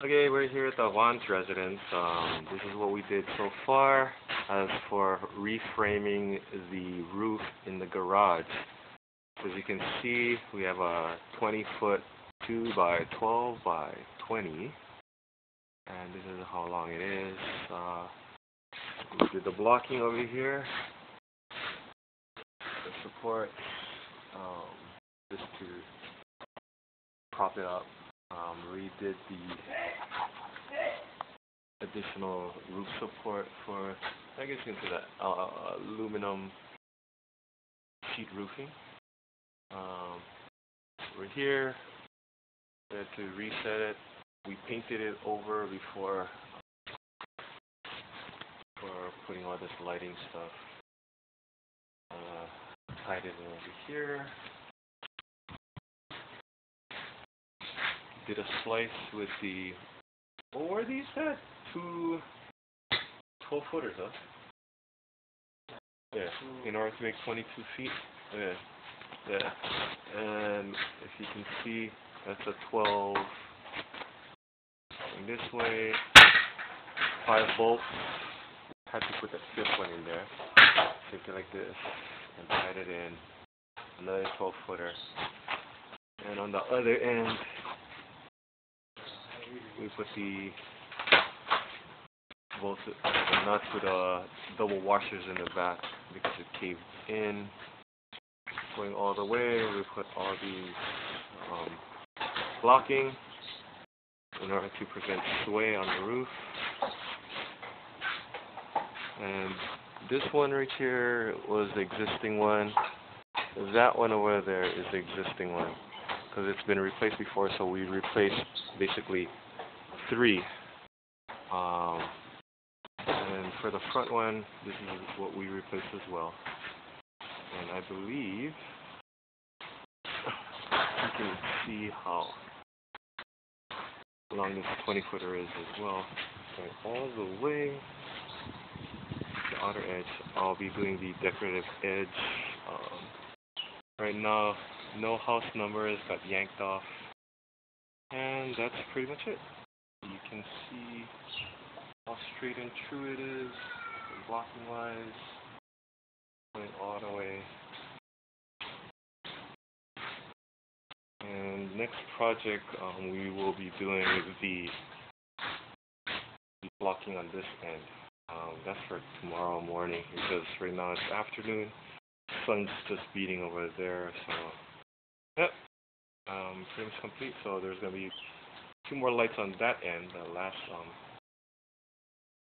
Okay, we're here at the Juan's residence. This is what we did so far. As for reframing the roof in the garage, as you can see, we have a 20-foot 2 by 12 by 20, and this is how long it is. We did the blocking over here, the support, just to prop it up. Redid the additional roof support for, I guess you can say that, aluminum sheet roofing. We're here, we had to reset it. We painted it over before putting all this lighting stuff. Tied it in over here. Did a slice with the, what were these at? 2 12-footers, huh? Yeah, in order to make 22 feet. Yeah. And if you can see, that's a 12. And this way, 5 bolts. Had to put that 5th one in there. Take it like this and tied it in. Another 12-footer. And on the other end, we put the bolts, the nuts with double washers in the back because it caved in. Going all the way, we put all these blocking in order to prevent sway on the roof. And this one right here was the existing one. That one over there is the existing one because it's been replaced before, so we replaced basically 3. And for the front one, this is what we replaced as well. And I believe you can see how long this 20-footer is as well. Going all the way to the outer edge. I'll be doing the decorative edge. Right now, no house numbers got yanked off. And that's pretty much it. You can see how straight and true it is, blocking wise, going all the way. And next project, we will be doing the blocking on this end. That's for tomorrow morning because right now it's afternoon. Sun's just beating over there, so yep. Pretty much complete. So there's gonna be 2 more lights on that end, the last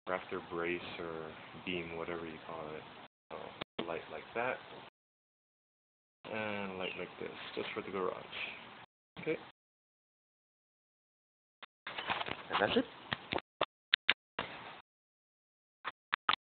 rafter brace or beam, whatever you call it. So light like that, and light like this, just for the garage. Okay. And that's it.